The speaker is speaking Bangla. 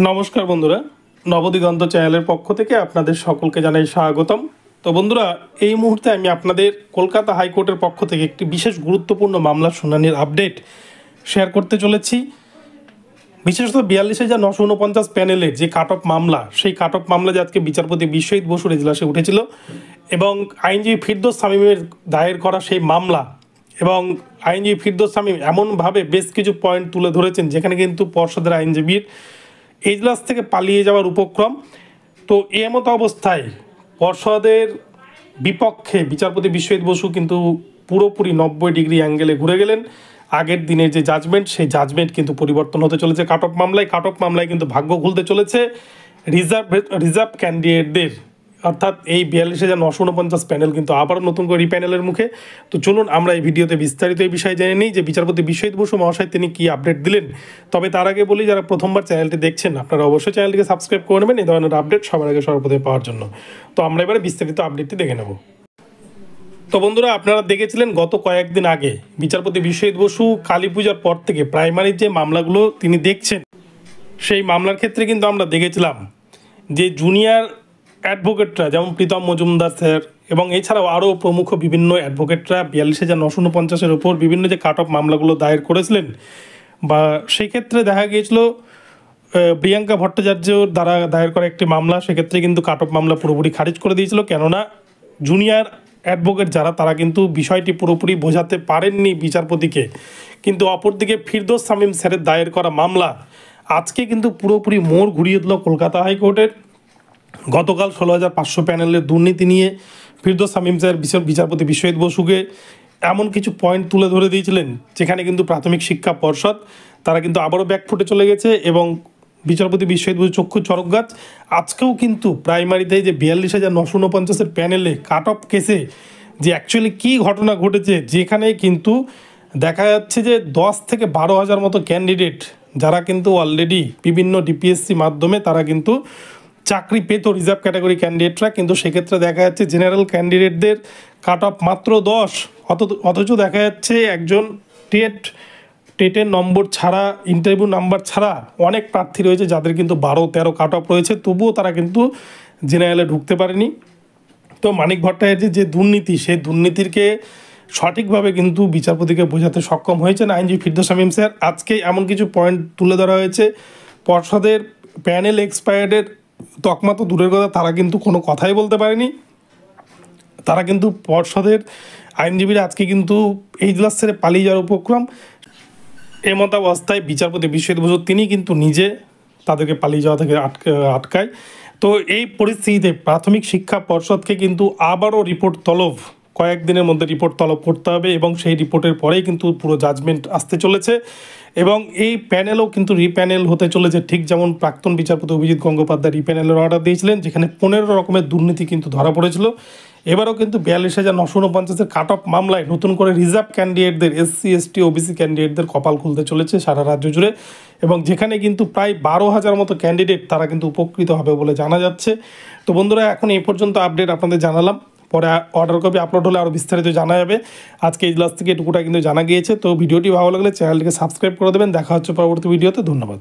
নমস্কার বন্ধুরা, নবদিগন্ত চ্যানেলের পক্ষ থেকে আপনাদের সকলকে জানাই স্বাগতম। তো বন্ধুরা, এই মুহূর্তে আমি আপনাদের কলকাতা হাইকোর্টের পক্ষ থেকে একটি বিশেষ গুরুত্বপূর্ণ মামলার শুনানির আপডেট শেয়ার করতে চলেছি। বিশেষত ৪২,৯৪৯ প্যানেলের যে কাট অফ মামলা, সেই কাট অফ মামলা যে আজকে বিচারপতি বিশ্বজিৎ বসুর এজলাসে উঠেছিল এবং আইনজীবী ফিরদৌস শামীমের দায়ের করা সেই মামলা, এবং আইনজীবী ফিরদৌস শামীম এমনভাবে বেশ কিছু পয়েন্ট তুলে ধরেছেন যেখানে কিন্তু পর্ষদের আইনজীবীর এজলাস থেকে পালিয়ে যাওয়ার উপক্রম। তো এমত অবস্থায় পর্ষদের বিপক্ষে বিচারপতি বিশ্বজিৎ বসু কিন্তু পুরোপুরি ৯০ ডিগ্রি অ্যাঙ্গেলে ঘুরে গেলেন। আগের দিনের যে জাজমেন্ট, সেই জাজমেন্ট কিন্তু পরিবর্তন হতে চলেছে কাট অফ মামলায় কিন্তু ভাগ্য খুলতে চলেছে রিজার্ভ ক্যান্ডিডেটদের, অর্থাৎ এই ৪২,৯৪৯ প্যানেল কিন্তু আবারও নতুন করে রিপ্যানেলের মুখে। তো চলুন আমরা এই ভিডিওতে বিস্তারিত এই বিষয়ে জেনে নিই যে বিচারপতি বিশ্বজিৎ বসু মহাশয় তিনি কী আপডেট দিলেন। তবে তার আগে বলি, যারা প্রথমবার চ্যানেলটি দেখছেন আপনারা অবশ্যই চ্যানেলটিকে সাবস্ক্রাইব করে নেবেন এই ধরনের আপডেট সবার আগে সর্বপ্রথম পাওয়ার জন্য। তো আমরা এবারে বিস্তারিত আপডেটটি দেখে নেব। তো বন্ধুরা, আপনারা দেখেছিলেন গত কয়েকদিন আগে বিচারপতি বিশ্বজিৎ বসু কালী পূজার পর থেকে প্রাইমারির যে মামলাগুলো তিনি দেখছেন, সেই মামলার ক্ষেত্রে কিন্তু আমরা দেখেছিলাম যে জুনিয়র অ্যাডভোকেটরা যেমন প্রীতম মজুমদার স্যার এবং এছাড়াও আরও প্রমুখ বিভিন্ন অ্যাডভোকেটরা ৪২,৯৪৯-এর ওপর বিভিন্ন যে কাট অফ মামলাগুলো দায়ের করেছিলেন, বা সেই ক্ষেত্রে দেখা গিয়েছিল প্রিয়াঙ্কা ভট্টাচার্য দ্বারা দায়ের করা একটি মামলা, সেক্ষেত্রে কিন্তু কাট অফ মামলা পুরোপুরি খারিজ করে দিয়েছিল, কেননা জুনিয়র অ্যাডভোকেট যারা তারা কিন্তু বিষয়টি পুরোপুরি বোঝাতে পারেননি বিচারপতিকে। কিন্তু অপরদিকে ফিরদৌস শামীম স্যারের দায়ের করা মামলা আজকে কিন্তু পুরোপুরি মোড় ঘুরিয়ে দিল কলকাতা হাইকোর্টের। গতকাল ১৬,৫০০ প্যানেলের দুর্নীতি নিয়ে ফিরদৌস শামীম স্যার বিচারপতি বিশ্বজিৎ বসুকে এমন কিছু পয়েন্ট তুলে ধরে দিয়েছিলেন যেখানে কিন্তু প্রাথমিক শিক্ষা পর্ষদ তারা কিন্তু আবারও ব্যাকফুটে চলে গেছে এবং বিচারপতি বিশ্বজিৎ বসু চক্ষু চরক গাছ। আজকেও কিন্তু প্রাইমারিতে যে ৪২,৯৪৯-এর প্যানেলে কাট অফ কেসে যে অ্যাকচুয়ালি কী ঘটনা ঘটেছে, যেখানে কিন্তু দেখা যাচ্ছে যে ১০ থেকে ১২,০০০ মতো ক্যান্ডিডেট যারা কিন্তু অলরেডি বিভিন্ন ডিপিএসসি মাধ্যমে তারা কিন্তু চাকরি পেত, রিজার্ভ ক্যাটাগরি ক্যান্ডিডেটরা, কিন্তু সেক্ষেত্রে দেখা যাচ্ছে জেনারেল ক্যান্ডিডেটদের কাট অফ মাত্র ১০, অথচ দেখা যাচ্ছে একজন টেটের নম্বর ছাড়া, ইন্টারভিউ নাম্বার ছাড়া অনেক প্রার্থী রয়েছে যাদের কিন্তু ১২-১৩ কাট অফ রয়েছে, তবুও তারা কিন্তু জেনারেলে ঢুকতে পারেনি। তো মানিক ভট্টাচার্যের যে দুর্নীতি, সেই দুর্নীতিকে সঠিকভাবে কিন্তু বিচারপতিকে বোঝাতে সক্ষম হয়েছেন আইনজীবী ফিরদৌস শামীম স্যার। আজকে এমন কিছু পয়েন্ট তুলে ধরা হয়েছে, পর্ষদের প্যানেল এক্সপায়ার্ডের তকমা তো দূরের কথা, তারা কিন্তু কোনো কথাই বলতে পারেনি। তারা কিন্তু পর্ষদের আইনজীবীরা আজকে কিন্তু এজলাস ছেড়ে পালিয়ে যাওয়ার উপক্রম। এমত অবস্থায় বিচারপতি বিশ্বজিৎ বসু তিনি কিন্তু নিজে তাদেরকে পালিয়ে যাওয়া থেকে আটকায়। তো এই পরিস্থিতিতে প্রাথমিক শিক্ষা পর্ষদকে কিন্তু আবারও রিপোর্ট তলব, কয়েকদিনের মধ্যে রিপোর্ট তলব করতে হবে এবং সেই রিপোর্টের পরেই কিন্তু পুরো জাজমেন্ট আসতে চলেছে এবং এই প্যানেলও কিন্তু রিপ্যানেল হতে চলেছে, ঠিক যেমন প্রাক্তন বিচারপতি অভিজিৎ গঙ্গোপাধ্যায় রিপ্যানেলের অর্ডার দিয়েছিলেন যেখানে ১৫ রকমের দুর্নীতি কিন্তু ধরা পড়েছিল। এবারও কিন্তু ৪২,৯৪৯-এর কাট অফ মামলায় নতুন করে রিজার্ভ ক্যান্ডিডেটদের, এসসি এসটি ওবিসি ক্যান্ডিডেটদের কপাল খুলতে চলেছে সারা রাজ্য জুড়ে, এবং যেখানে কিন্তু প্রায় ১২,০০০ মতো ক্যান্ডিডেট তারা কিন্তু উপকৃত হবে বলে জানা যাচ্ছে। তো বন্ধুরা, এখন এই পর্যন্ত আপডেট আপনাদের জানালাম, পরে অর্ডার কপি আপলোড হলে আরও বিস্তারিত জানা যাবে। আজকে এজলাস থেকে এটুকুটা কিন্তু জানা গিয়েছে। তো ভিডিওটি ভালো লাগলে চ্যানেলটিকে সাবস্ক্রাইব করে দেবেন। দেখা হচ্ছে পরবর্তী ভিডিওতে। ধন্যবাদ।